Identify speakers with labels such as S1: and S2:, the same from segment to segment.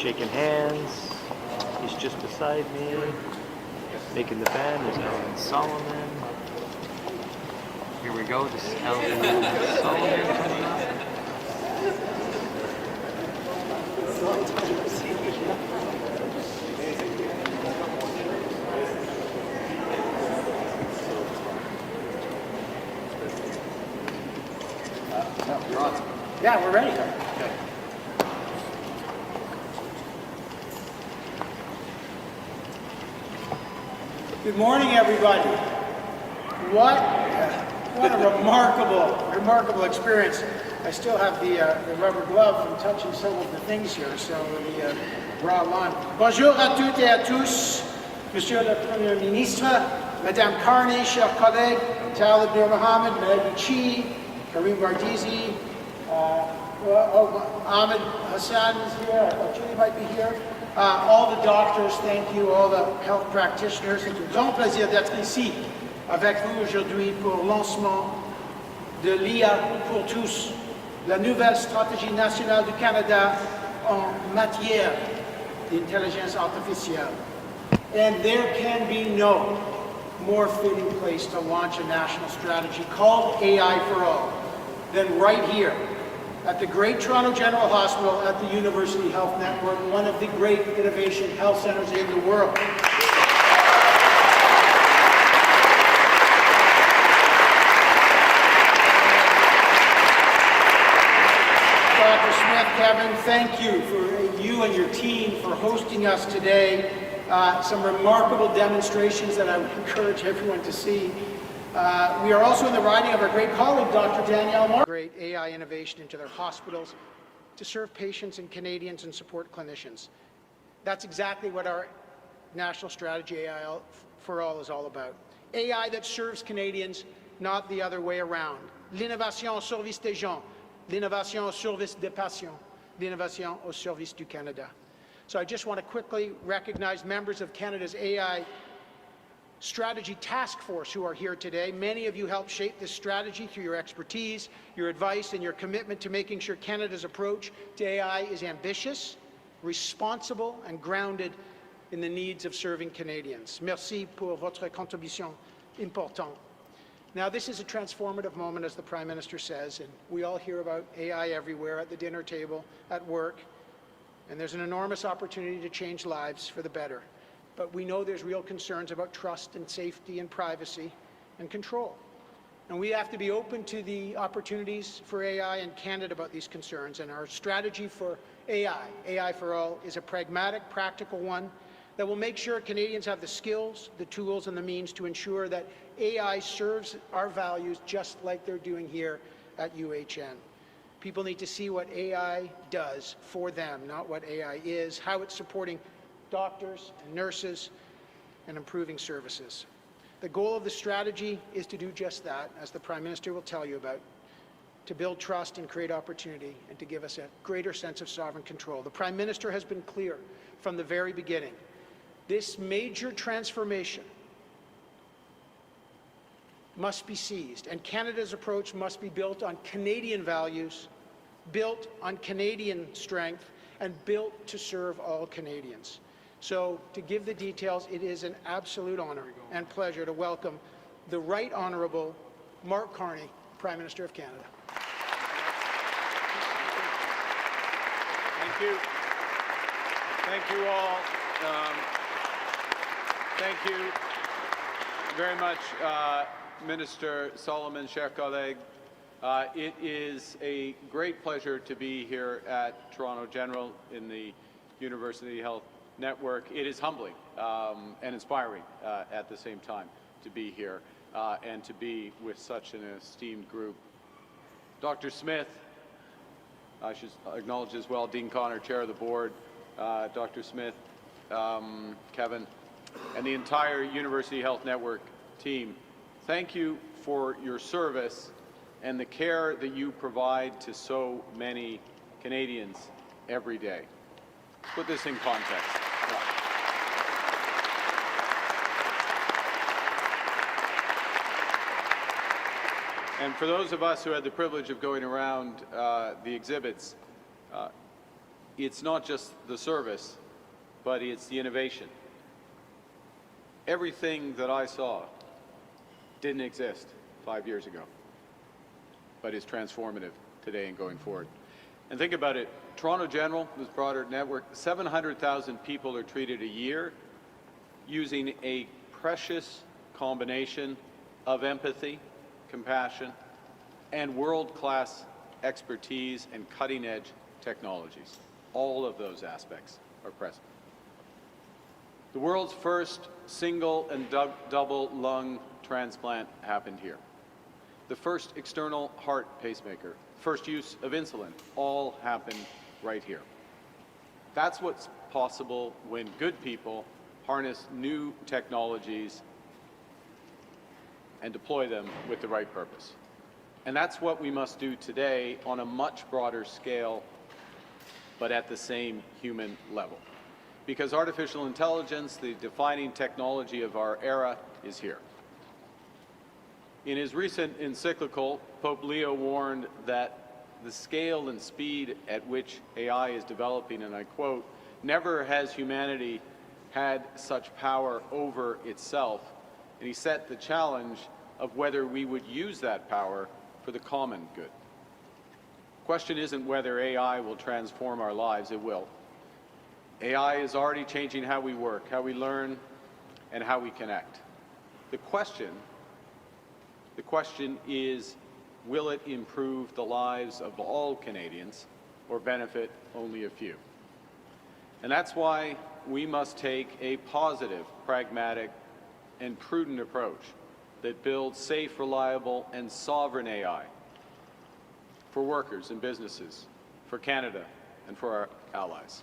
S1: Shaking hands. He's just beside me. Making the band is Ellen Solomon. Here we go. This is Ellen Solomon coming up.
S2: Yeah, we're ready. Okay. Good morning, everybody. What a remarkable experience. I still have the rubber glove from touching some of the things here, so the bra line. Bonjour à toutes et à tous, Monsieur le Premier Ministre, Madame Carney, chers collègues, Talib Nur Mohammed, Maggie Chi, Karim Bardizi, Ahmed Hassan is here, I thought Julie might be here. All the doctors, thank you, all the health practitioners. C'est un grand plaisir d'être ici avec vous aujourd'hui pour le lancement de l'IA pour tous, la nouvelle stratégie nationale du Canada en matière d'intelligence artificielle. And there can be no more fitting place to launch a national strategy called AI for All than right here at the great Toronto General Hospital at the University Health Network, one of the great innovation health centers in the world. Dr. Smith, Kevin, thank you for you and your team for hosting us today. Some remarkable demonstrations that I would encourage everyone to see. We are also in the riding of our great colleague, Dr. Danielle Moore. Great AI innovation into their hospitals to serve patients and Canadians and support clinicians. That's exactly what our national strategy AI for All is all about. AI that serves Canadians, not the other way around. L'innovation au service des gens, l'innovation au service des patients, l'innovation au service du Canada. So I just want to quickly recognize members of Canada's AI Strategy Task Force who are here today. Many of you helped shape this strategy through your expertise, your advice, and your commitment to making sure Canada's approach to AI is ambitious, responsible, and grounded in the needs of serving Canadians. Merci pour votre contribution importante. Now, this is a transformative moment, as the Prime Minister says, and we all hear about AI everywhere, at the dinner table, at work, and there's an enormous opportunity to change lives for the better. But we know there's real concerns about trust and safety and privacy and control. And we have to be open to the opportunities for AI in Canada about these concerns. And our strategy for AI for All, is a pragmatic, practical one that will make sure Canadians have the skills, the tools, and the means to ensure that AI serves our values just like they're doing here at UHN. People need to see what AI does for them, not what AI is, how it's supporting doctors and nurses, and improving services. The goal of the strategy is to do just that, as the Prime Minister will tell you about, to build trust and create opportunity, and to give us a greater sense of sovereign control. The Prime Minister has been clear from the very beginning. This major transformation must be seized, and Canada's approach must be built on Canadian values, built on Canadian strength, and built to serve all Canadians. So, to give the details, it is an absolute honor and pleasure to welcome the Right Honourable Mark Carney, Prime Minister of Canada.
S3: Thank you. Thank you all. Thank you very much, Minister Solomon, chers collègues. It is a great pleasure to be here at Toronto General in the University Health Network. It is humbling and inspiring at the same time to be here and to be with such an esteemed group. Dr. Smith, I should acknowledge as well, Dean Connor, Chair of the Board, Dr. Smith, Kevin, and the entire University Health Network team. Thank you for your service and the care that you provide to so many Canadians every day. Put this in context. And for those of us who had the privilege of going around the exhibits, it's not just the service, but it's the innovation. Everything that I saw didn't exist 5 years ago, but is transformative today and going forward. And think about it, Toronto General, this broader network, 700,000 people are treated a year using a precious combination of empathy, compassion, and world-class expertise and cutting-edge technologies. All of those aspects are present. The world's first single and double lung transplant happened here. The first external heart pacemaker, first use of insulin, all happened right here. That's what's possible when good people harness new technologies and deploy them with the right purpose. And that's what we must do today on a much broader scale, but at the same human level. Because artificial intelligence, the defining technology of our era, is here. In his recent encyclical, Pope Leo warned that the scale and speed at which AI is developing, and I quote, "Never has humanity had such power over itself," and he set the challenge of whether we would use that power for the common good. The question isn't whether AI will transform our lives, it will. AI is already changing how we work, how we learn, and how we connect. The question is, will it improve the lives of all Canadians or benefit only a few? And that's why we must take a positive, pragmatic, and prudent approach that builds safe, reliable, and sovereign AI for workers and businesses, for Canada, and for our allies.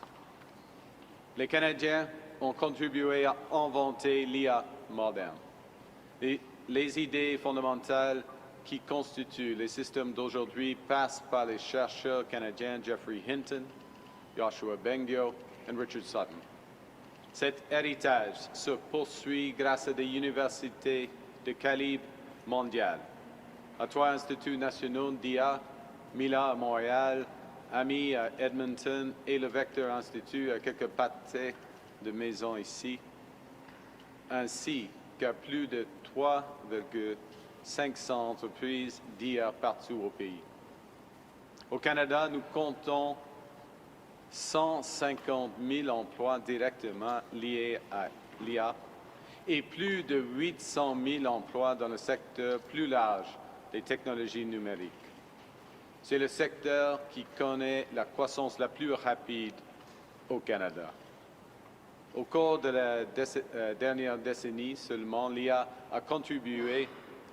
S3: Les Canadiens ont contribué à inventer l'IA moderne. Les idées fondamentales qui constituent les systèmes d'aujourd'hui passent par les chercheurs canadiens Jeffrey Hinton, Joshua Bengio, et Richard Sutton. Cet héritage se poursuit grâce à des universités de calibre mondial, à 3 instituts nationaux d'IA, Mila à Montréal, AMI à Edmonton et le Vector Institute à quelques pâtés de maisons ici, ainsi qu'à plus de 3,500 entreprises d'IA partout au pays. Au Canada, nous comptons 150 000 emplois directement liés à l'IA et plus de 800 000 emplois dans le secteur plus large des technologies numériques. C'est le secteur qui connaît la croissance la plus rapide au Canada. Au cours de la dernière décennie seulement, l'IA a contribué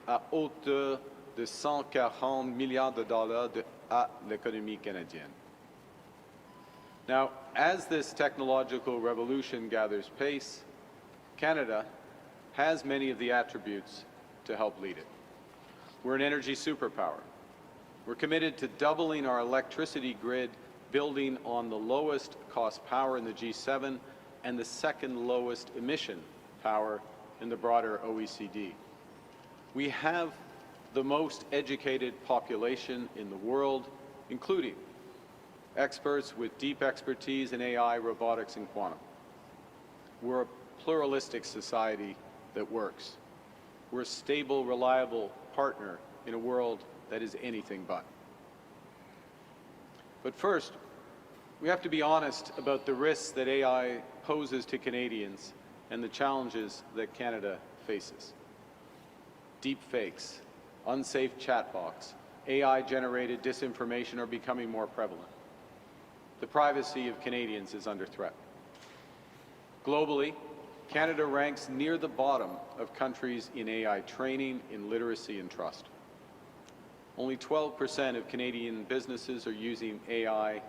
S3: à hauteur de 140 milliards de dollars à l'économie canadienne. Now, as this technological revolution gathers pace, Canada has many of the attributes to help lead it. We're an energy superpower. We're committed to doubling our electricity grid, building on the lowest cost power in the G7 and the second lowest emission power in the broader OECD. We have the most educated population in the world, including experts with deep expertise in AI, robotics, and quantum. We're a pluralistic society that works. We're a stable, reliable partner in a world that is anything but. But first, we have to be honest about the risks that AI poses to Canadians and the challenges that Canada faces. Deepfakes, unsafe chatbots, AI-generated disinformation are becoming more prevalent. The privacy of Canadians is under threat. Globally, Canada ranks near the bottom of countries in AI training, in literacy, and trust. Only 12% of Canadian businesses are using AI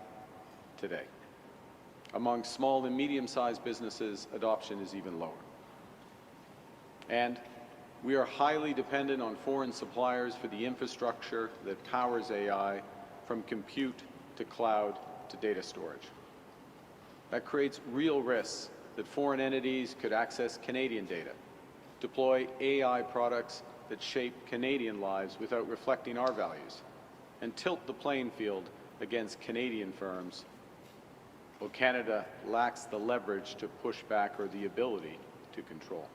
S3: today. Among small and medium-sized businesses, adoption is even lower. And we are highly dependent on foreign suppliers for the infrastructure that powers AI, from compute to cloud to data storage. That creates real risks that foreign entities could access Canadian data, deploy AI products that shape Canadian lives without reflecting our values, and tilt the playing field against Canadian firms while Canada lacks the leverage to push back or the ability to control.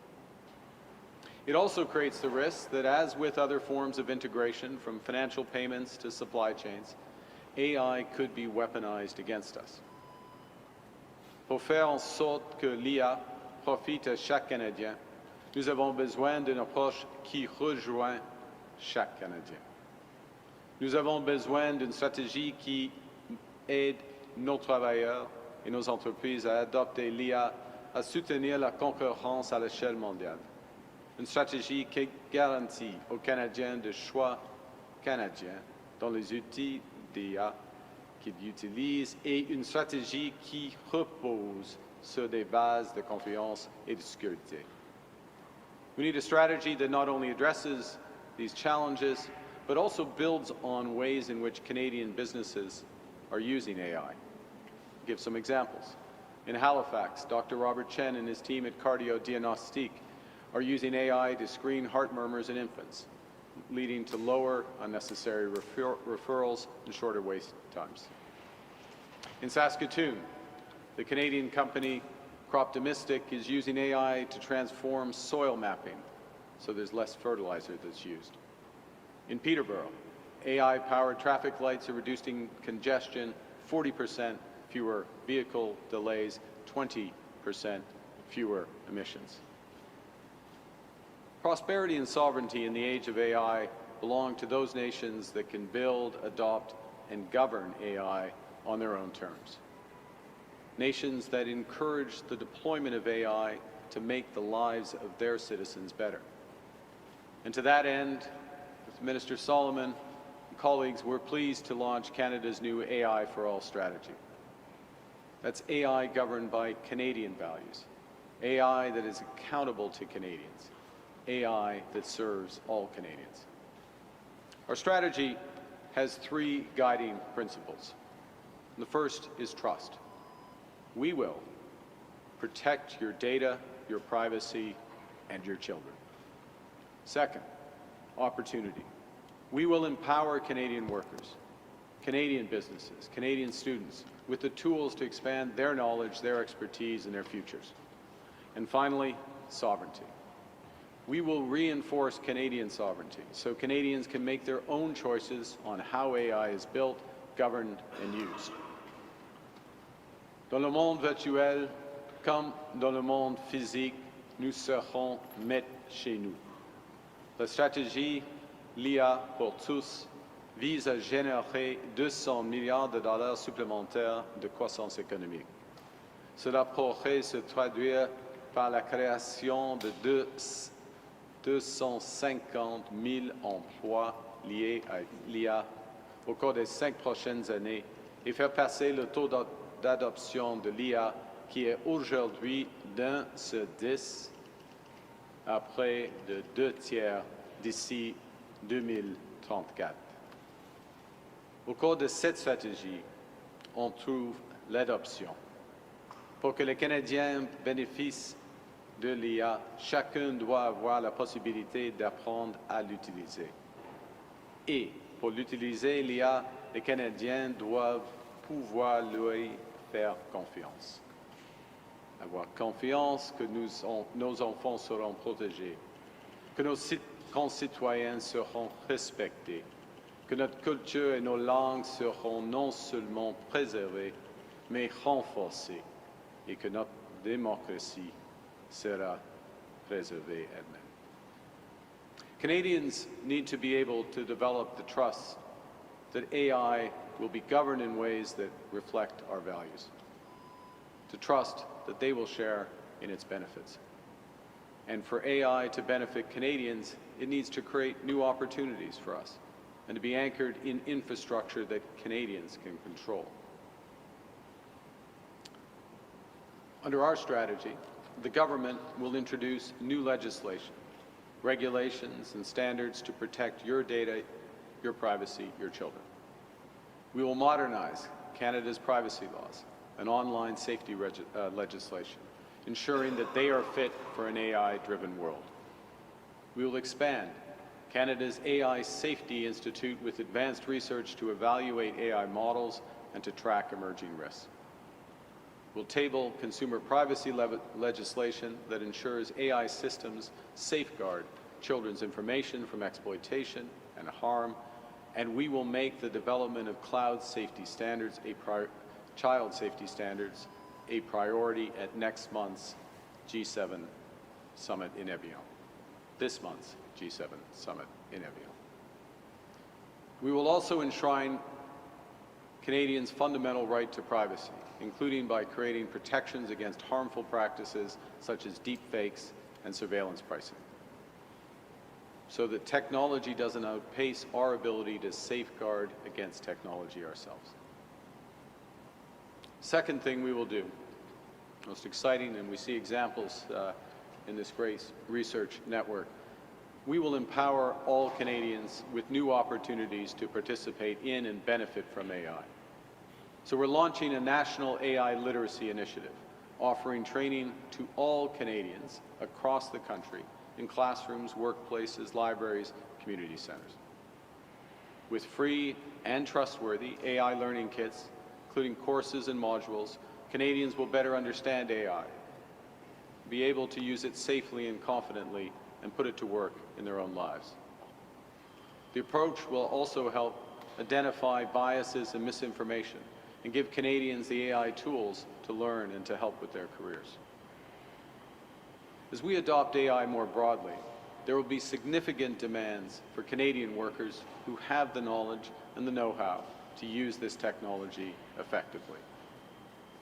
S3: It also creates the risk that, as with other forms of integration, from financial payments to supply chains, AI could be weaponized against us. Pour faire en sorte que l'IA profite à chaque Canadien, nous avons besoin d'une approche qui rejoint chaque Canadien. Nous avons besoin d'une stratégie qui aide nos travailleurs et nos entreprises à adopter l'IA, à soutenir la concurrence à l'échelle mondiale. Une stratégie qui garantit aux Canadiens de choix canadiens dans les outils d'IA qu'ils utilisent et une stratégie qui repose sur des bases de confiance et de sécurité. We need a strategy that not only addresses these challenges, but also builds on ways in which Canadian businesses are using AI. I'll give some examples. In Halifax, Dr. Robert Chen and his team at Cardio Diagnostic are using AI to screen heart murmurs in infants, leading to lower unnecessary referrals and shorter wait times. In Saskatoon, the Canadian company Croptomistic is using AI to transform soil mapping so there's less fertilizer that's used. In Peterborough, AI-powered traffic lights are reducing congestion, 40% fewer vehicle delays, 20% fewer emissions. Prosperity and sovereignty in the age of AI belong to those nations that can build, adopt, and govern AI on their own terms. Nations that encourage the deployment of AI to make the lives of their citizens better. And to that end, with Minister Solomon and colleagues, we're pleased to launch Canada's new AI for All strategy. That's AI governed by Canadian values, AI that is accountable to Canadians, AI that serves all Canadians. Our strategy has three guiding principles. The first is trust. We will protect your data, your privacy, and your children. Second, opportunity. We will empower Canadian workers, Canadian businesses, Canadian students with the tools to expand their knowledge, their expertise, and their futures. And finally, sovereignty. We will reinforce Canadian sovereignty so Canadians can make their own choices on how AI is built, governed, and used. Dans le monde virtuel, comme dans le monde physique, nous serons maîtres chez nous. La stratégie l'IA pour tous vise à générer 200 milliards de dollars supplémentaires de croissance économique. Cela pourrait se traduire par la création de 250 000 emplois liés à l'IA au cours des 5 prochaines années et faire passer le taux d'adoption de l'IA qui est aujourd'hui d'1 sur 10 à près de 2 tiers d'ici 2034. Au cours de cette stratégie, on trouve l'adoption. Pour que les Canadiens bénéficient de l'IA, chacun doit avoir la possibilité d'apprendre à l'utiliser. Et pour l'utiliser, l'IA, les Canadiens doivent pouvoir lui faire confiance. Avoir confiance que nos enfants seront protégés, que nos concitoyens seront respectés, que notre culture et nos langues seront non seulement préservées, mais renforcées, et que notre démocratie sera préservée elle-même. Canadians need to be able to develop the trust that AI will be governed in ways that reflect our values, to trust that they will share in its benefits. And for AI to benefit Canadians, it needs to create new opportunities for us and to be anchored in infrastructure that Canadians can control. Under our strategy, the government will introduce new legislation, regulations and standards to protect your data, your privacy, your children. We will modernize Canada's privacy laws and online safety legislation, ensuring that they are fit for an AI-driven world. We will expand Canada's AI Safety Institute with advanced research to evaluate AI models and to track emerging risks. We'll table consumer privacy legislation that ensures AI systems safeguard children's information from exploitation and harm, and we will make the development of cloud safety standards, child safety standards, a priority at next month's G7 summit in Evian. This month's G7 summit in Evian. We will also enshrine Canadians' fundamental right to privacy, including by creating protections against harmful practices such as deepfakes and surveillance pricing, so that technology doesn't outpace our ability to safeguard against technology ourselves. Second thing we will do, most exciting, and we see examples in this great research network, we will empower all Canadians with new opportunities to participate in and benefit from AI. So we're launching a national AI literacy initiative, offering training to all Canadians across the country in classrooms, workplaces, libraries, community centers. With free and trustworthy AI learning kits, including courses and modules, Canadians will better understand AI, be able to use it safely and confidently, and put it to work in their own lives. The approach will also help identify biases and misinformation and give Canadians the AI tools to learn and to help with their careers. As we adopt AI more broadly, there will be significant demands for Canadian workers who have the knowledge and the know-how to use this technology effectively.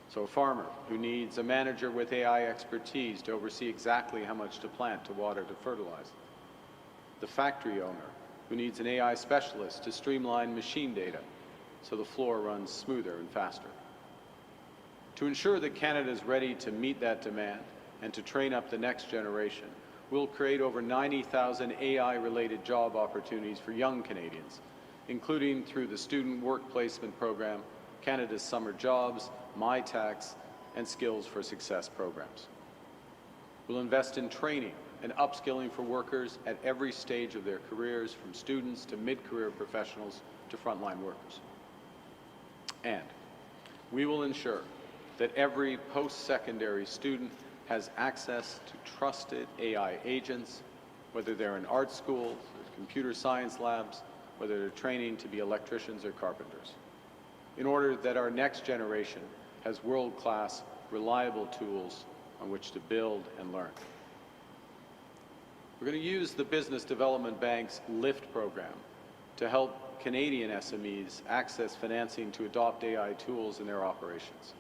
S3: So a farmer who needs a manager with AI expertise to oversee exactly how much to plant, to water, to fertilize. The factory owner who needs an AI specialist to streamline machine data so the floor runs smoother and faster. To ensure that Canada is ready to meet that demand and to train up the next generation, we'll create over 90,000 AI-related job opportunities for young Canadians, including through the Student Work Placement Program, Canada's Summer Jobs, MyTax, and Skills for Success programs. We'll invest in training and upskilling for workers at every stage of their careers, from students to mid-career professionals to frontline workers. And we will ensure that every post-secondary student has access to trusted AI agents, whether they're in art schools, or computer science labs, whether they're training to be electricians or carpenters, in order that our next generation has world-class, reliable tools on which to build and learn. We're going to use the Business Development Bank's LIFT program to help Canadian SMEs access financing to adopt AI tools in their operations.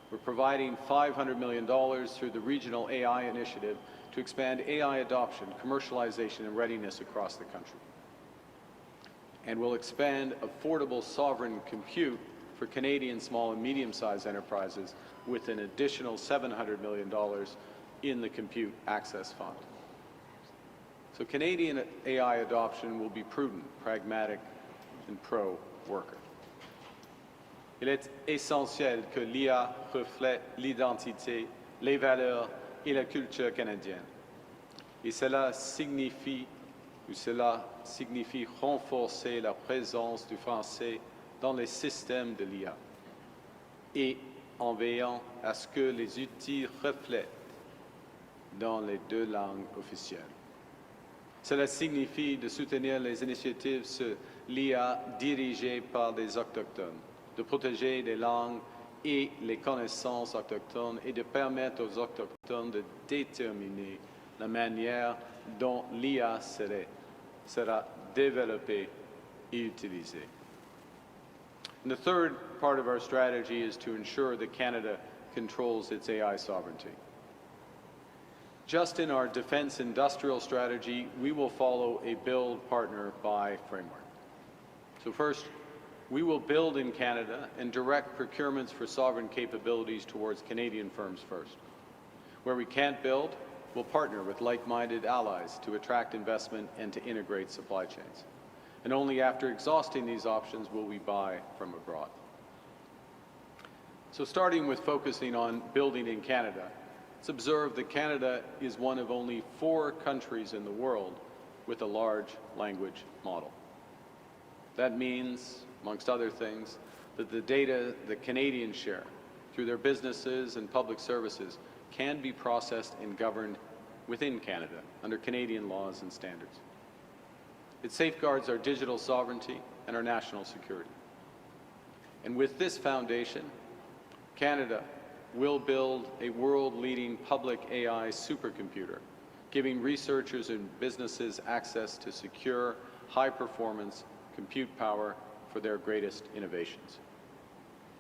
S3: We're providing $500 million through the Regional AI Initiative to expand AI adoption, commercialization, and readiness across the country. And we'll expand affordable sovereign compute for Canadian small and medium-sized enterprises with an additional $700 million in the Compute Access Fund. So Canadian AI adoption will be prudent, pragmatic, and pro-worker. Il est essentiel que l'IA reflète l'identité, les valeurs et la culture canadienne. Et cela signifie renforcer la présence du français dans les systèmes de l'IA et en veillant à ce que les outils reflètent dans les deux langues officielles. Cela signifie de soutenir les initiatives sur l'IA dirigées par des autochtones, de protéger les langues et les connaissances autochtones et de permettre aux autochtones de déterminer la manière dont l'IA sera développée et utilisée. And the third part of our strategy is to ensure that Canada controls its AI sovereignty. Just in our defense industrial strategy, we will follow a build, partner, buy framework. So first, we will build in Canada and direct procurements for sovereign capabilities towards Canadian firms first. Where we can't build, we'll partner with like-minded allies to attract investment and to integrate supply chains. And only after exhausting these options will we buy from abroad. So starting with focusing on building in Canada, it's observed that Canada is one of only 4 countries in the world with a large language model. That means, amongst other things, that the data that Canadians share through their businesses and public services can be processed and governed within Canada under Canadian laws and standards. It safeguards our digital sovereignty and our national security. And with this foundation, Canada will build a world-leading public AI supercomputer, giving researchers and businesses access to secure, high-performance compute power for their greatest innovations.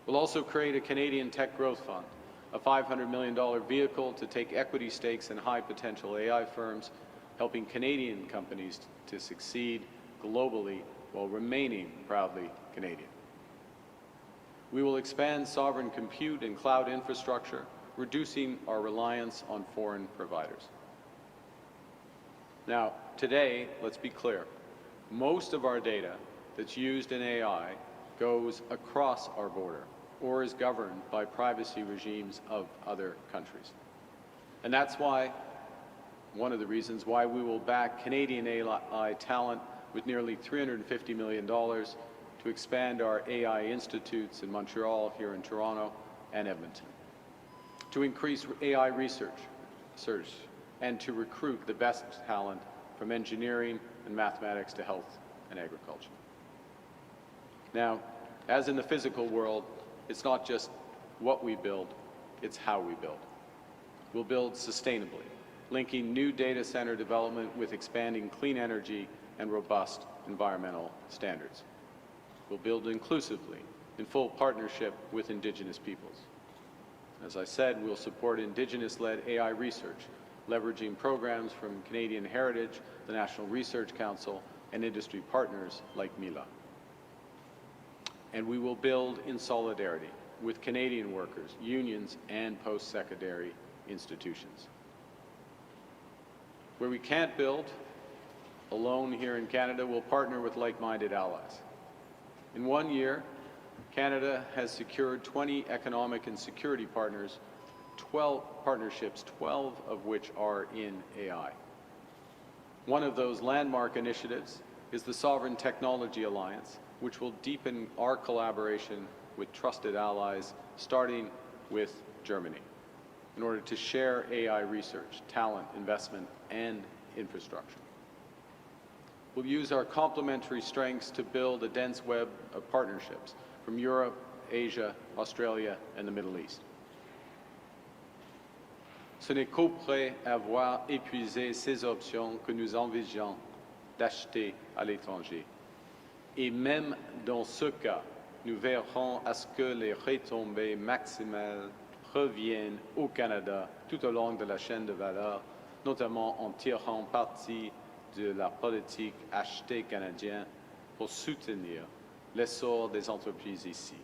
S3: We'll also create a Canadian Tech Growth Fund, a $500 million vehicle to take equity stakes in high-potential AI firms, helping Canadian companies to succeed globally while remaining proudly Canadian. We will expand sovereign compute and cloud infrastructure, reducing our reliance on foreign providers. Now, today, let's be clear, most of our data that's used in AI goes across our border or is governed by privacy regimes of other countries. And that's why, one of the reasons why we will back Canadian AI talent with nearly $350 million to expand our AI institutes in Montreal, here in Toronto, and Edmonton, to increase AI research, and to recruit the best talent from engineering and mathematics to health and agriculture. Now, as in the physical world, it's not just what we build, it's how we build. We'll build sustainably, linking new data center development with expanding clean energy and robust environmental standards. We'll build inclusively, in full partnership with Indigenous peoples. As I said, we'll support Indigenous-led AI research, leveraging programs from Canadian Heritage, the National Research Council, and industry partners like Mila. And we will build in solidarity with Canadian workers, unions, and post-secondary institutions. Where we can't build alone here in Canada, we'll partner with like-minded allies. In 1 year, Canada has secured 20 economic and security partners, 12 partnerships, 12 of which are in AI. One of those landmark initiatives is the Sovereign Technology Alliance, which will deepen our collaboration with trusted allies, starting with Germany, in order to share AI research, talent, investment, and infrastructure. We'll use our complementary strengths to build a dense web of partnerships from Europe, Asia, Australia, and the Middle East. Ce n'est qu'après avoir épuisé ces options que nous envisageons d'acheter à l'étranger. Et même dans ce cas, nous verrons à ce que les retombées maximales reviennent au Canada tout au long de la chaîne de valeur, notamment en tirant parti de la politique achetée canadienne pour soutenir l'essor des entreprises ici.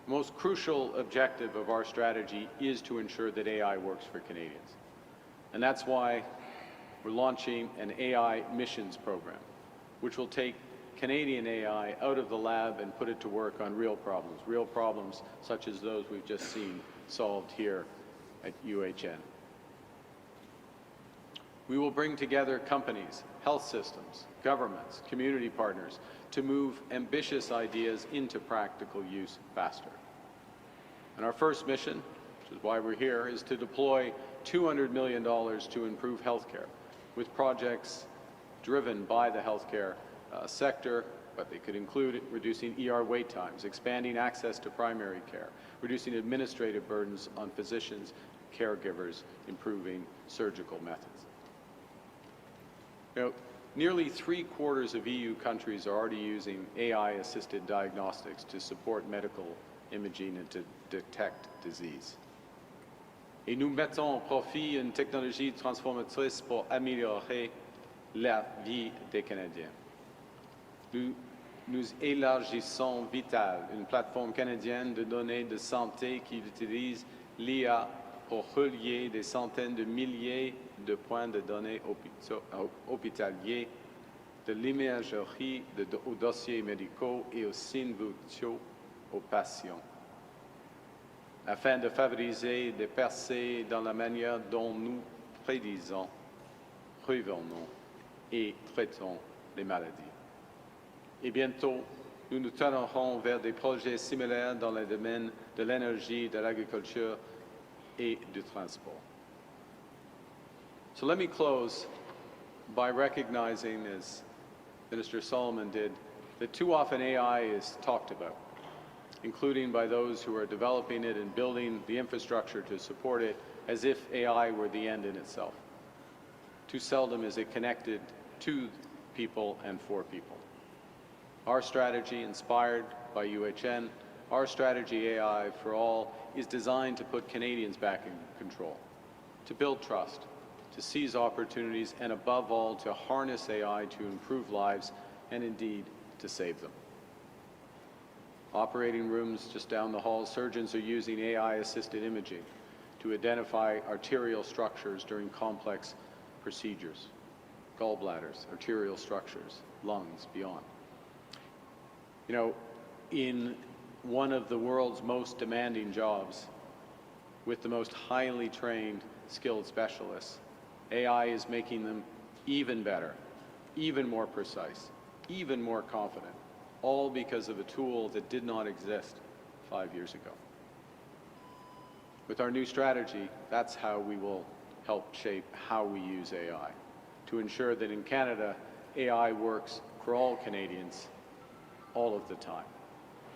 S3: The most crucial objective of our strategy is to ensure that AI works for Canadians. And that's why we're launching an AI missions program, which will take Canadian AI out of the lab and put it to work on real problems such as those we've just seen solved here at UHN. We will bring together companies, health systems, governments, community partners to move ambitious ideas into practical use faster. And our first mission, which is why we're here, is to deploy $200 million to improve healthcare with projects driven by the healthcare sector, but they could include reducing ER wait times, expanding access to primary care, reducing administrative burdens on physicians, caregivers, improving surgical methods. You know, nearly 3/4 of EU countries are already using AI-assisted diagnostics to support medical imaging and to detect disease. Et nous mettons au profit une technologie transformatrice pour améliorer la vie des Canadiens. Nous élargissons Vital, une plateforme canadienne de données de santé qui utilise l'IA pour relier des centaines de milliers de points de données hospitaliers, de l'imagerie aux dossiers médicaux et aux signes vitaux aux patients, afin de favoriser des percées dans la manière dont nous prédisons, prévenons et traitons les maladies. Et bientôt, nous nous tournerons vers des projets similaires dans les domaines de l'énergie, de l'agriculture et du transport. So let me close by recognizing, as Minister Solomon did, that too often AI is talked about, including by those who are developing it and building the infrastructure to support it, as if AI were the end in itself. Too seldom is it connected to people and for people. Our strategy, inspired by UHN, our strategy AI for All, is designed to put Canadians back in control, to build trust, to seize opportunities, and above all, to harness AI to improve lives and indeed to save them. Operating rooms just down the hall, surgeons are using AI-assisted imaging to identify arterial structures during complex procedures, gallbladders, arterial structures, lungs, beyond. You know, in one of the world's most demanding jobs, with the most highly trained, skilled specialists, AI is making them even better, even more precise, even more confident, all because of a tool that did not exist 5 years ago. With our new strategy, that's how we will help shape how we use AI, to ensure that in Canada, AI works for all Canadians all of the time.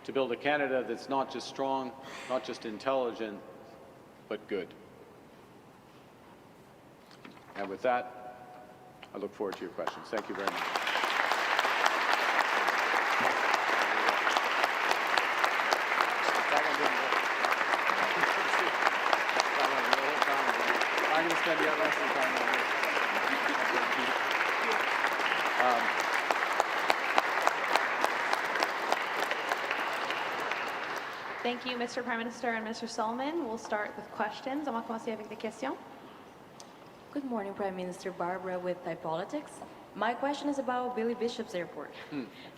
S3: To build a Canada that's not just strong, not just intelligent, but good. And with that, I look forward to your questions. Thank you very much. I'm going to spend the rest of the time on this.
S4: Thank you, Mr. Prime Minister and Mr. Solomon. We'll start with questions. On va commencer avec des questions.
S5: Good morning, Prime Minister. Barbara with Politics. My question is about Billy Bishop's airport.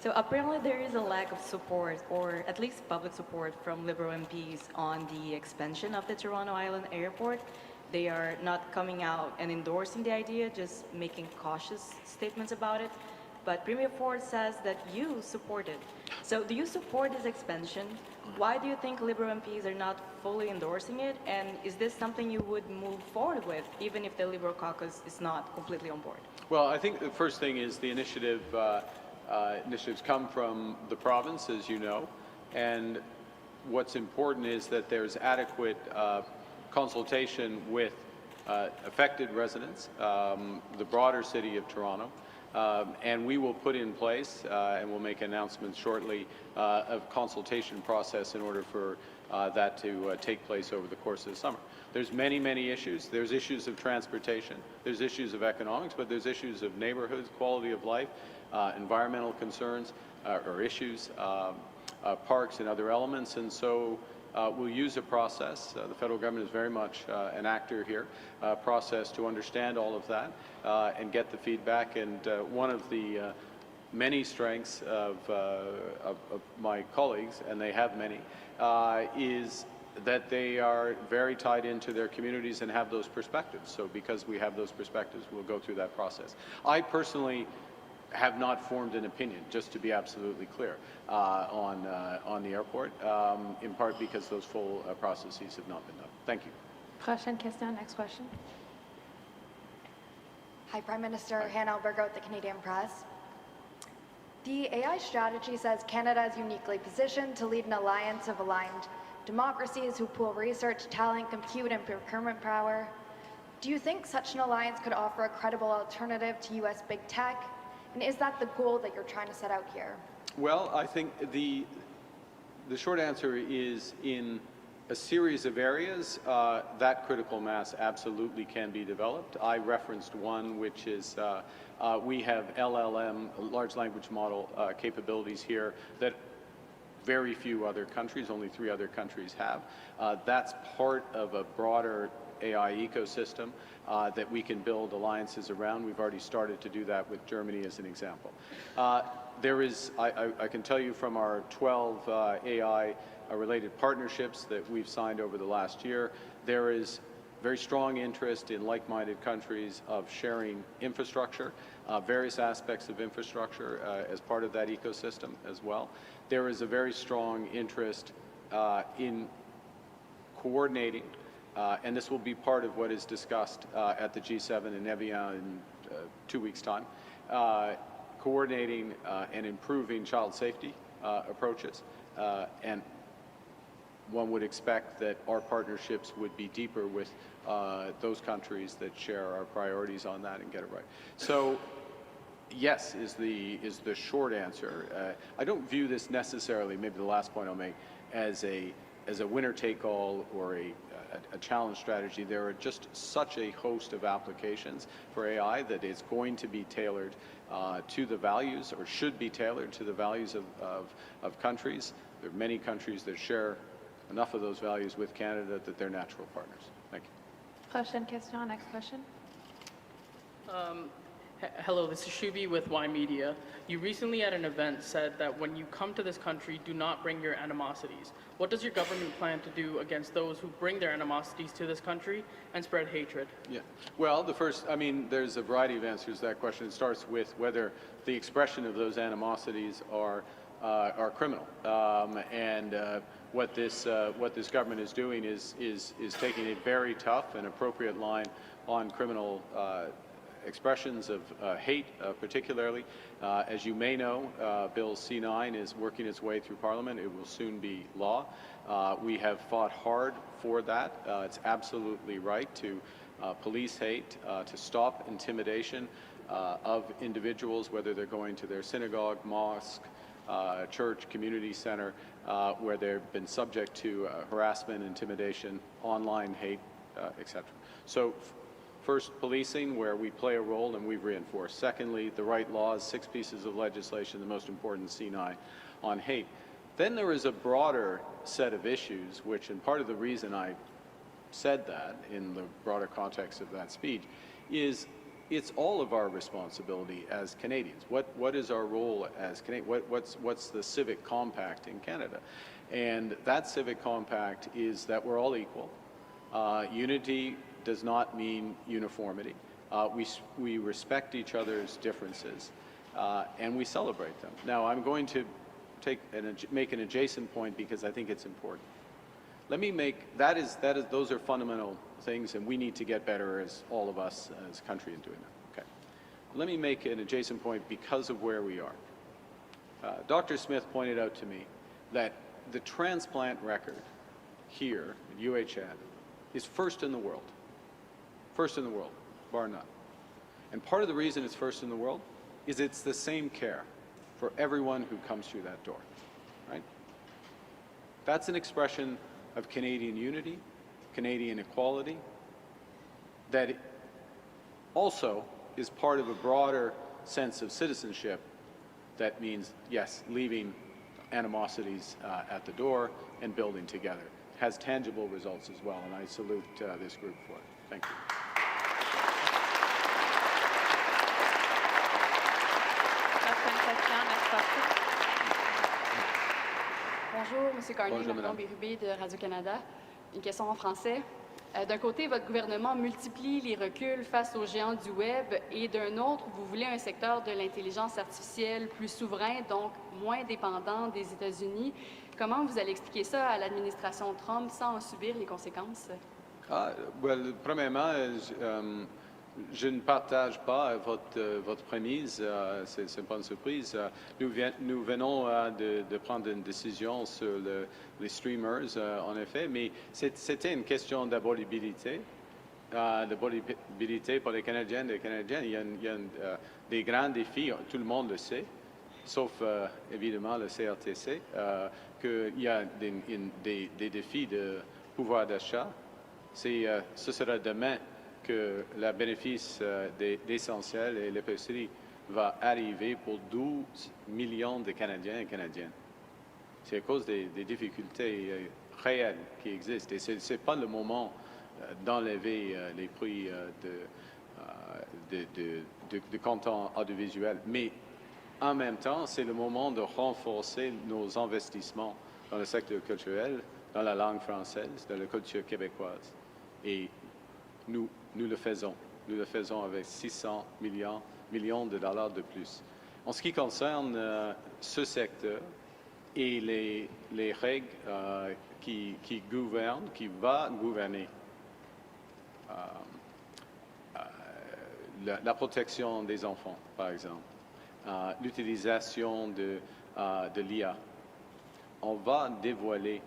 S5: So apparently there is a lack of support, or at least public support, from Liberal MPs on the expansion of the Toronto Island airport. They are not coming out and endorsing the idea, just making cautious statements about it. But Premier Ford says that you support it. So do you support this expansion? Why do you think Liberal MPs are not fully endorsing it? And is this something you would move forward with, even if the Liberal caucus is not completely on board?
S3: Well, I think the first thing is the initiatives come from the province, as you know, and what's important is that there's adequate consultation with affected residents, the broader city of Toronto, and we will put in place, and we'll make announcements shortly, a consultation process in order for that to take place over the course of the summer. There's many, many issues. There's issues of transportation, there's issues of economics, but there's issues of neighborhoods, quality of life, environmental concerns or issues, parks and other elements, and so we'll use a process. The federal government is very much an actor here, process to understand all of that and get the feedback. And one of the many strengths of my colleagues, and they have many, is that they are very tied into their communities and have those perspectives. So because we have those perspectives, we'll go through that process. I personally have not formed an opinion, just to be absolutely clear, on the airport, in part because those full processes have not been done. Thank you.
S4: Prochaine question, next question.
S6: Hi, Prime Minister. Hannah Alberga with the Canadian Press. The AI strategy says Canada is uniquely positioned to lead an alliance of aligned democracies who pool research, talent, compute, and procurement power. Do you think such an alliance could offer a credible alternative to U.S. big tech? And is that the goal that you're trying to set out here?
S3: Well, I think the short answer is in a series of areas, that critical mass absolutely can be developed. I referenced one, which is we have LLM, large language model capabilities here that very few other countries, only 3 other countries have. That's part of a broader AI ecosystem that we can build alliances around. We've already started to do that with Germany as an example. There is, I can tell you from our 12 AI related partnerships that we've signed over the last year, there is very strong interest in like-minded countries of sharing infrastructure, various aspects of infrastructure as part of that ecosystem as well. There is a very strong interest in coordinating, and this will be part of what is discussed at the G7 in Evian in 2 weeks' time, coordinating and improving child safety approaches, and one would expect that our partnerships would be deeper with those countries that share our priorities on that and get it right. So yes is the short answer. I don't view this necessarily, maybe the last point I'll make, as a winner-take-all or a challenge strategy. There are just such a host of applications for AI that is going to be tailored to the values, or should be tailored to the values of countries. There are many countries that share enough of those values with Canada that they're natural partners. Thank you.
S4: Question, question, next question.
S7: Hello, this is Shubi with Y Media. You recently at an event said that when you come to this country, do not bring your animosities. What does your government plan to do against those who bring their animosities to this country and spread hatred? Yeah.
S3: Well, there's a variety of answers to that question. It starts with whether the expression of those animosities are criminal, what this government is doing is taking a very tough and appropriate line on criminal expressions of hate, particularly. As you may know, Bill C9 is working its way through Parliament. It will soon be law. We have fought hard for that. It's absolutely right to police hate, to stop intimidation of individuals, whether they're going to their synagogue, mosque, church, community center, where they've been subject to harassment, intimidation, online hate, etc. So first, policing, where we play a role and we've reinforced. Secondly, the right laws, 6 pieces of legislation, the most important, C9, on hate. Then there is a broader set of issues, which, and part of the reason I said that in the broader context of that speech, is it's all of our responsibility as Canadians. What is our role as Canadians? What's the civic compact in Canada? And that civic compact is that we're all equal. Unity does not mean uniformity. We respect each other's differences, and we celebrate them. Now, I'm going to make an adjacent point because I think it's important. Let me make those are fundamental things, and we need to get better, as all of us as a country, in doing that. Okay. Let me make an adjacent point because of where we are. Dr. Smith pointed out to me that the transplant record here at UHN is first in the world. First in the world, bar none. And part of the reason it's first in the world is it's the same care for everyone who comes through that door, right? That's an expression of Canadian unity, Canadian equality, that also is part of a broader sense of citizenship that means, yes, leaving animosities at the door and building together. It has tangible results as well, and I salute this group for it. Thank you.
S8: Bonjour, M. Carney,
S3: Bonjour,
S8: Marion Bérubé de Radio-Canada. Une question en français. D'un côté, votre gouvernement multiplie les reculs face aux géants du web et d'un autre, vous voulez un secteur de l'intelligence artificielle plus souverain, donc moins dépendant des États-Unis. Comment vous allez expliquer ça à l'administration Trump sans en subir les conséquences?
S3: Premièrement, je ne partage pas votre prémisse, c'est pas une surprise. Nous venons de prendre une décision sur les streamers, en effet, mais c'était une question d'abordabilité pour les Canadiennes et les Canadiens. Il y a des grands défis, tout le monde le sait, sauf évidemment le CRTC, qu'il y a des défis de pouvoir d'achat. Ce sera demain que le bénéfice d'essentiel et l'épicerie va arriver pour 12 millions de Canadiens et Canadiennes. C'est à cause des difficultés réelles qui existent. Et ce n'est pas le moment d'enlever les prix de content audiovisuel. Mais en même temps, c'est le moment de renforcer nos investissements dans le secteur culturel, dans la langue française, dans la culture québécoise. Et nous le faisons. Nous le faisons avec 600 millions de dollars de plus. En ce qui concerne ce secteur et les règles qui gouvernent, qui va gouverner la protection des enfants, par exemple, l'utilisation de l'IA. On va dévoiler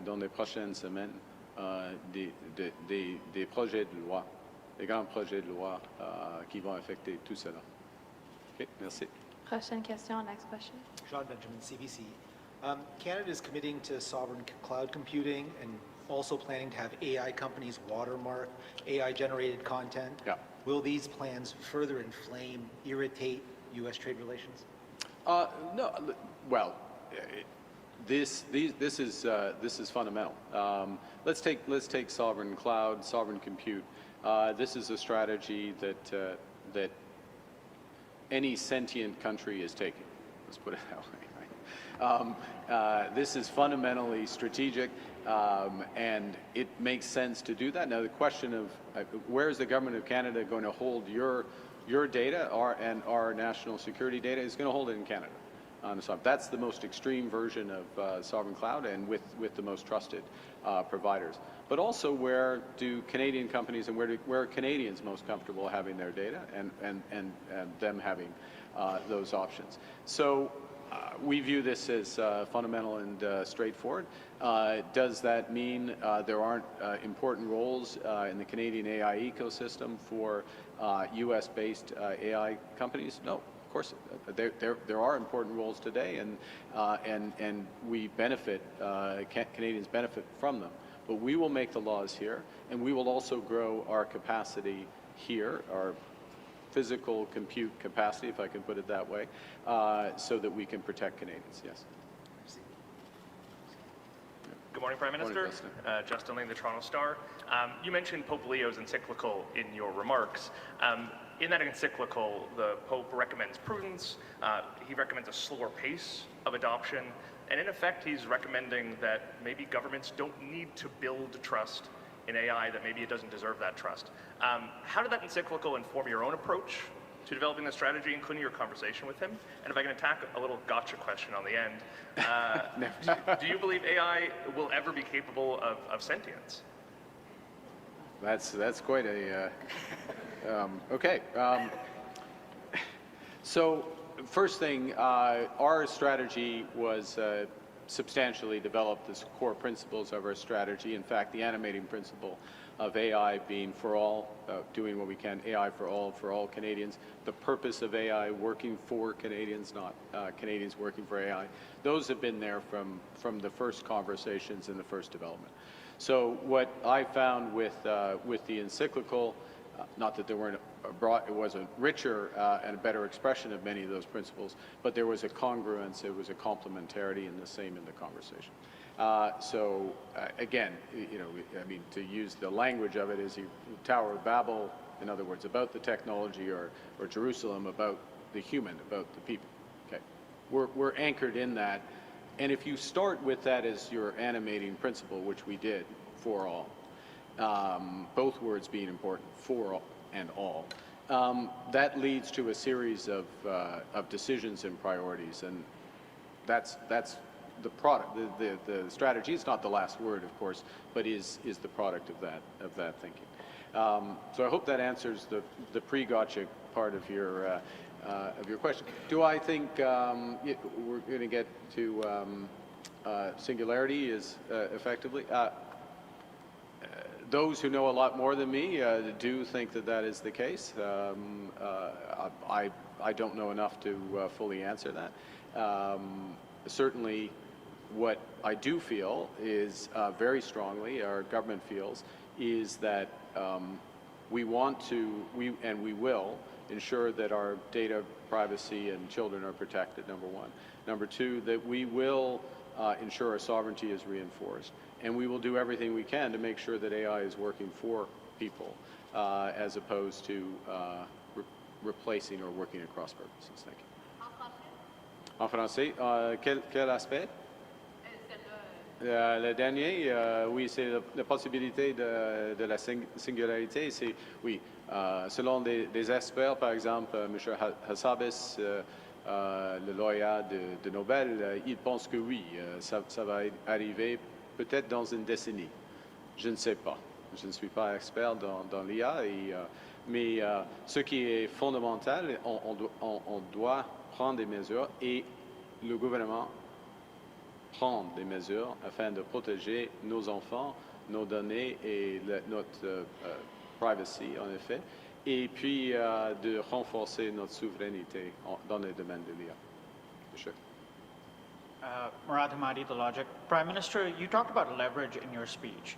S3: dans les prochaines semaines des projets de loi, des grands projets de loi qui vont affecter tout cela. OK, merci.
S4: Prochaine question, next question.
S9: Sean Benjamin, CBC. Canada is committing to sovereign cloud computing and also planning to have AI companies watermark AI-generated content.
S3: Yeah.
S9: Will these plans further inflame, irritate U.S. trade relations?
S3: No, well, this is fundamental. Let's take sovereign cloud, sovereign compute. This is a strategy that any sentient country is taking. Let's put it that way. Right? This is fundamentally strategic, and it makes sense to do that. Now, the question of where is the government of Canada going to hold your data, and our national security data, is going to hold it in Canada. So that's the most extreme version of sovereign cloud, and with the most trusted providers. But also, where do Canadian companies and where are Canadians most comfortable having their data, and them having those options? So we view this as fundamental and straightforward. Does that mean there aren't important roles in the Canadian AI ecosystem for U.S.-based AI companies? No. Of course, there are important roles today, and we benefit, Canadians benefit from them. But we will make the laws here, and we will also grow our capacity here, our physical compute capacity, if I can put it that way, so that we can protect Canadians. Yes.
S10: Good morning, Prime Minister. Justin Ling, the Toronto Star. You mentioned Pope Leo's encyclical in your remarks. In that encyclical, the Pope recommends prudence. He recommends a slower pace of adoption. And in effect, he's recommending that maybe governments don't need to build trust in AI, that maybe it doesn't deserve that trust. How did that encyclical inform your own approach to developing the strategy, including your conversation with him? And if I can attack a little gotcha question on the end, do you believe AI will ever be capable of sentience?
S3: That's quite a okay. So first thing, our strategy was substantially developed as core principles of our strategy. In fact, the animating principle of AI being for all, doing what we can, AI for all Canadians. The purpose of AI, working for Canadians, not Canadians working for AI. Those have been there from the first conversations and the first development. So what I found with the encyclical, not that there weren't it was a richer and a better expression of many of those principles, but there was a congruence, it was a complementarity, and the same in the conversation. So again, you know, I mean, to use the language of it is Tower of Babel, in other words, about the technology, or Jerusalem, about the human, about the people. Okay, we're anchored in that, and if you start with that as your animating principle, which we did, for all, both words being important, for all and all, that leads to a series of decisions and priorities, and that's the product. The strategy is not the last word, of course, but is the product of that thinking. So I hope that answers the pre-gotcha part of your question. Do I think we're going to get to singularity is effectively? Those who know a lot more than me do think that is the case. I don't know enough to fully answer that. Certainly, what I do feel is very strongly, our government feels, is that we want to, and we will, ensure that our data privacy and children are protected, number one. Number two, that we will ensure our sovereignty is reinforced. And we will do everything we can to make sure that AI is working for people as opposed to replacing or working across purposes. Thank you. En français, quel aspect? Le dernier, oui, c'est la possibilité de la singularité. C'est, oui, selon des experts, par exemple, M. Hassabis, le lauréat de Nobel, il pense que oui, ça va arriver peut-être dans une décennie. Je ne sais pas. Je ne suis pas expert dans l'IA, mais ce qui est fondamental, on doit prendre des mesures et le gouvernement prendre des mesures afin de protéger nos enfants, nos données et notre privacy, en effet, et puis de renforcer notre souveraineté dans le domaine de l'IA. Sure.
S11: Murad Hamadi, The Logic. Prime Minister, you talked about leverage in your speech.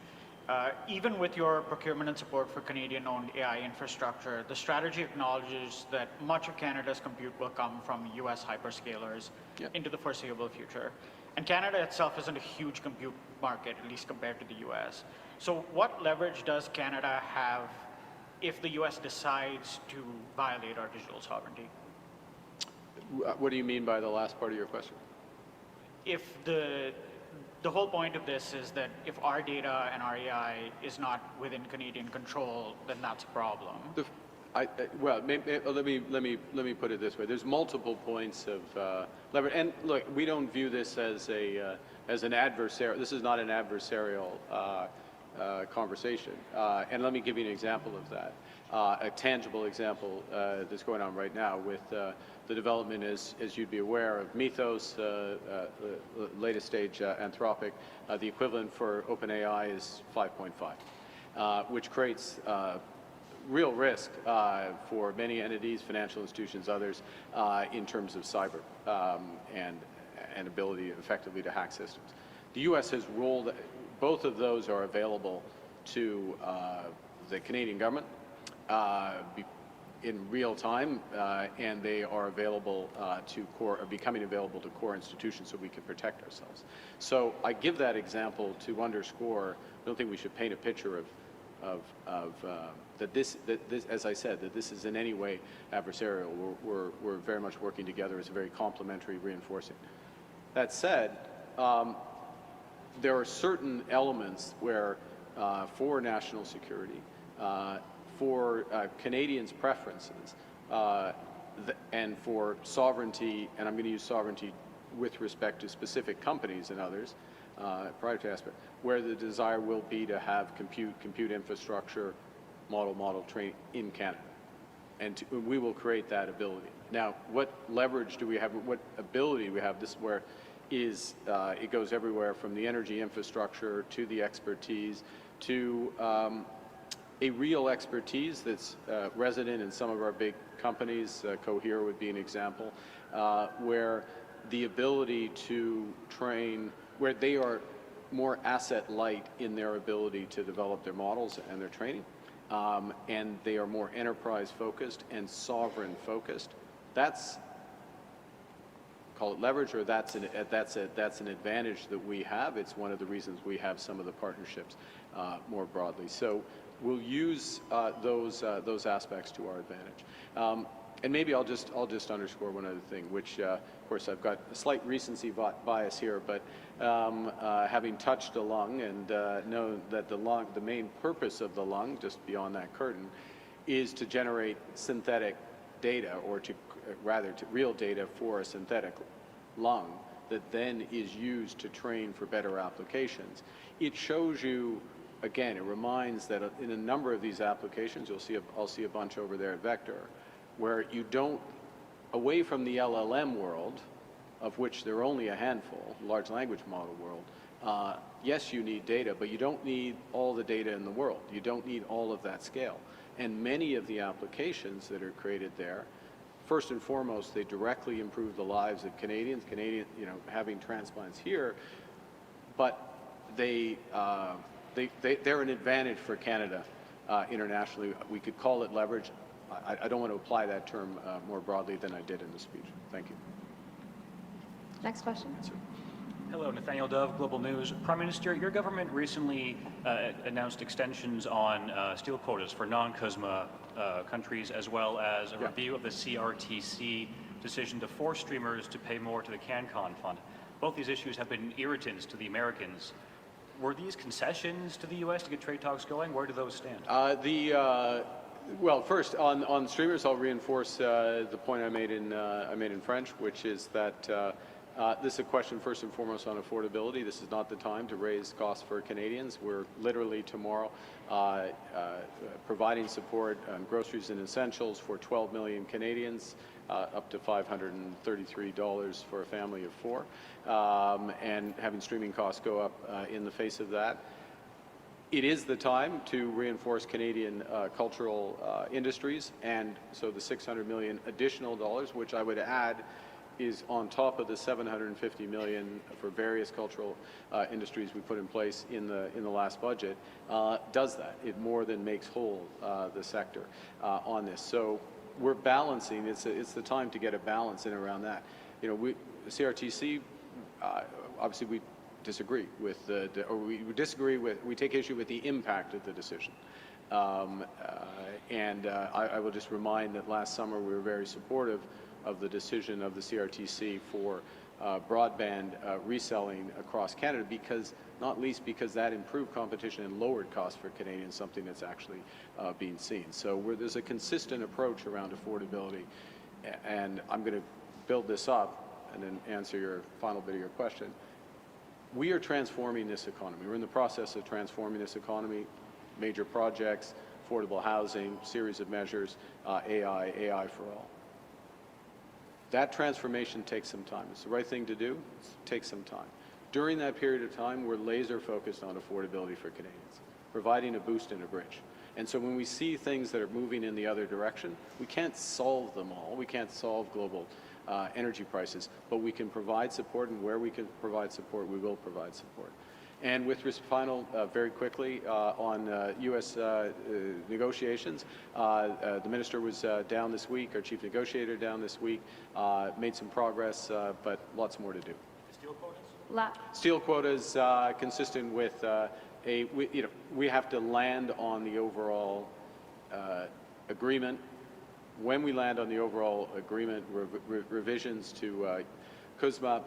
S11: Even with your procurement and support for Canadian-owned AI infrastructure, the strategy acknowledges that much of Canada's compute will come from US hyperscalers into the foreseeable future. And Canada itself isn't a huge compute market, at least compared to the US. So what leverage does Canada have if the US decides to violate our digital sovereignty?
S3: What do you mean by the last part of your question?
S11: If the whole point of this is that if our data and our AI is not within Canadian control, then that's a problem.
S3: Well, let me put it this way. There's multiple points of leverage, and look, we don't view this as an adversarial. This is not an adversarial conversation. And let me give you an example of that. A tangible example that's going on right now with the development, as you'd be aware, of Mythos, latest stage Anthropic. The equivalent for OpenAI is 5.5, which creates real risk for many entities, financial institutions, others, in terms of cyber and ability effectively to hack systems. The U.S. has rolled, both of those are available to the Canadian government in real time, and they are available becoming available to core institutions so we can protect ourselves. So I give that example to underscore, I don't think we should paint a picture of that this, as I said, that this is in any way adversarial. We're very much working together as a very complementary, reinforcing. That said, there are certain elements where, for national security, for Canadians' preferences, and for sovereignty, and I'm going to use sovereignty with respect to specific companies and others, priority aspect, where the desire will be to have compute infrastructure, model train in Canada. And we will create that ability. Now, what leverage do we have, what ability we have? This is where it goes everywhere from the energy infrastructure to the expertise to a real expertise that's resident in some of our big companies. Cohere would be an example, where the ability to train, where they are more asset light in their ability to develop their models and their training, and they are more enterprise focused and sovereign focused. That's, call it leverage, or that's an advantage that we have. It's one of the reasons we have some of the partnerships more broadly. So we'll use those aspects to our advantage. And maybe I'll just underscore one other thing, which of course I've got a slight recency bias here, but having touched the lung and know that the main purpose of the lung, just beyond that curtain, is to generate synthetic data, or rather real data for a synthetic lung that then is used to train for better applications. It shows you, again, it reminds that in a number of these applications, I'll see a bunch over there at Vector, where you don't, away from the LLM world, of which there are only a handful, large language model world, yes, you need data, but you don't need all the data in the world. You don't need all of that scale. And many of the applications that are created there, first and foremost, they directly improve the lives of Canadians, having transplants here, but they're an advantage for Canada internationally. We could call it leverage. I don't want to apply that term more broadly than I did in the speech. Thank you.
S4: Next question.
S12: Hello, Nathaniel Dove, Global News. Prime Minister, your government recently announced extensions on steel quotas for non-CUSMA countries, as well as a review of the CRTC decision to force streamers to pay more to the CanCon fund. both these issues have been irritants to the Americans. Were these concessions to the U.S. to get trade talks going? Where do those stand?
S3: Well, first on streamers, I'll reinforce the point I made in French, which is that this is a question first and foremost on affordability. This is not the time to raise costs for Canadians. We're literally tomorrow providing support on groceries and essentials for 12 million Canadians, up to $533 for a family of 4, and having streaming costs go up in the face of that. It is the time to reinforce Canadian cultural industries, and so the $600 million additional dollars, which I would add is on top of the $750 million for various cultural industries we put in place in the last budget, does that. It more than makes whole the sector on this. So we're balancing. It's the time to get a balance in around that. You know, the CRTC, obviously we disagree with we take issue with the impact of the decision. I will just remind that last summer we were very supportive of the decision of the CRTC for broadband reselling across Canada, not least because that improved competition and lowered costs for Canadians, something that's actually being seen. So there's a consistent approach around affordability, and I'm going to build this up and then answer your final bit of your question. We are transforming this economy. We're in the process of transforming this economy, major projects, affordable housing, series of measures, AI for all. That transformation takes some time. It's the right thing to do. It takes some time. During that period of time, we're laser focused on affordability for Canadians, providing a boost and a bridge. And so when we see things that are moving in the other direction, we can't solve them all. We can't solve global energy prices, but we can provide support, and where we can provide support, we will provide support. And with very quickly, on U.S. negotiations, the minister was down this week, our chief negotiator down this week, made some progress, but lots more to do.
S12: Steel quotas?
S3: Steel quotas, consistent with we have to land on the overall agreement. When we land on the overall agreement, revisions to CUSMA,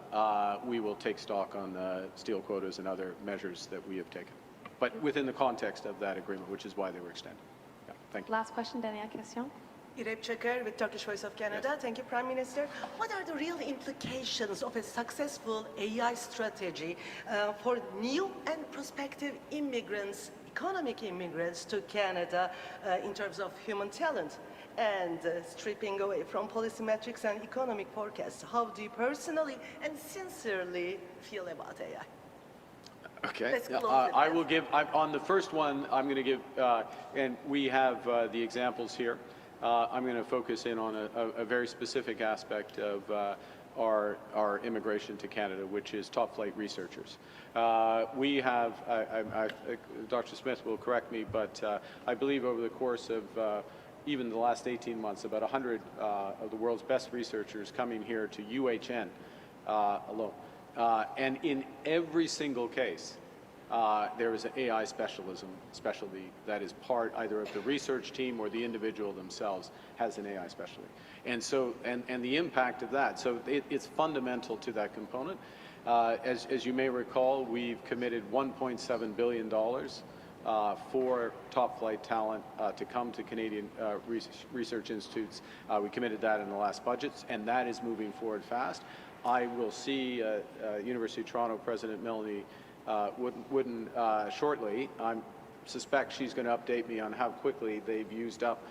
S3: we will take stock on steel quotas and other measures that we have taken, but within the context of that agreement, which is why they were extended. Yeah, thank you.
S4: Last question, dernière question.
S13: Irep Çakır with Turkish Voice of Canada. Yes. Thank you, Prime Minister. What are the real implications of a successful AI strategy for new and prospective immigrants, economic immigrants to Canada in terms of human talent? And stripping away from policy metrics and economic forecasts, how do you personally and sincerely feel about AI?
S3: Okay. I will give, on the first one, I'm going to give, and we have the examples here. I'm going to focus in on a very specific aspect of our immigration to Canada, which is top flight researchers. We have, Dr. Smith will correct me, but I believe over the course of even the last 18 months, about 100 of the world's best researchers coming here to UHN alone. And in every single case, there is an AI specialty that is part either of the research team or the individual themselves has an AI specialty. And so, and the impact of that, so it's fundamental to that component. As you may recall, we've committed $1.7 billion for top flight talent to come to Canadian research institutes. We committed that in the last budgets, and that is moving forward fast. I will see University of Toronto President Melanie Wooden shortly. I suspect she's going to update me on how quickly they've used up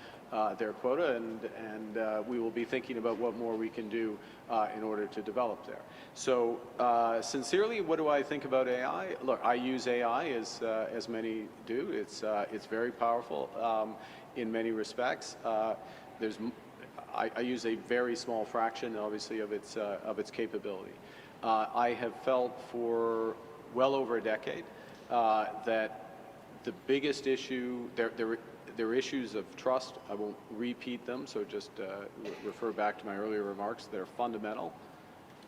S3: their quota, and we will be thinking about what more we can do in order to develop there. So sincerely, what do I think about AI? Look, I use AI as many do. It's very powerful in many respects. I use a very small fraction, obviously, of its capability. I have felt for well over a decade that the biggest issue, there are issues of trust. I won't repeat them, so just refer back to my earlier remarks. They're fundamental.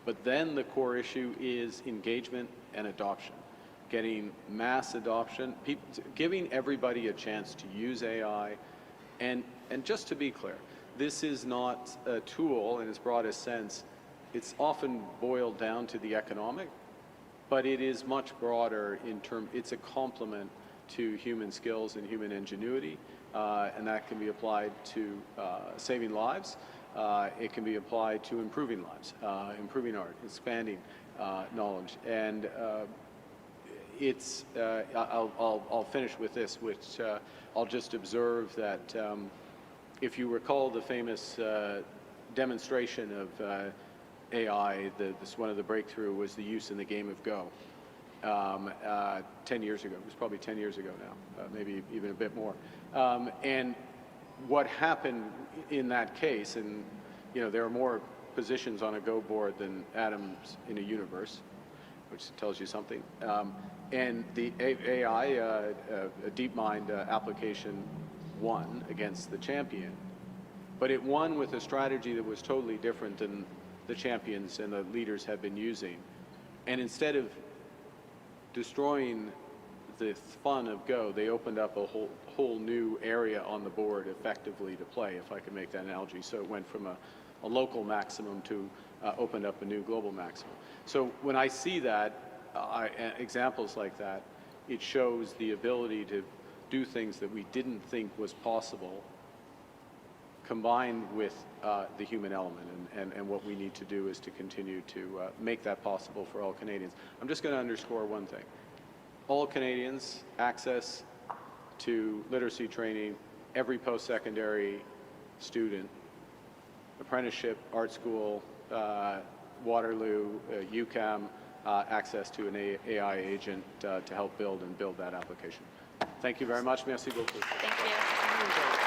S3: But then the core issue is engagement and adoption. Getting mass adoption, giving everybody a chance to use AI. And just to be clear, this is not a tool in its broadest sense it's often boiled down to the economic, but it is much broader in term. It's a complement to human skills and human ingenuity, and that can be applied to saving lives. It can be applied to improving lives, improving art, expanding knowledge, and I'll finish with this, which I'll just observe that if you recall the famous demonstration of AI, one of the breakthrough was the use in the game of Go. 10 years ago. It was probably 10 years ago now, maybe even a bit more. And what happened in that case, and there are more positions on a Go board than atoms in a universe, which tells you something. And the AI, DeepMind application won against the champion, but it won with a strategy that was totally different than the champions and the leaders have been using. And instead of destroying the fun of Go, they opened up a whole new area on the board effectively to play, if I could make that analogy. So it went from a local maximum to opened up a new global maximum. So when I see that, examples like that, it shows the ability to do things that we didn't think was possible, combined with the human element. And what we need to do is to continue to make that possible for all Canadians. I'm just going to underscore one thing. All Canadians access to literacy training, every post-secondary student, apprenticeship, art school, Waterloo, UQAM, access to an AI agent to help build that application. Thank you very much. Merci beaucoup.
S4: Thank you.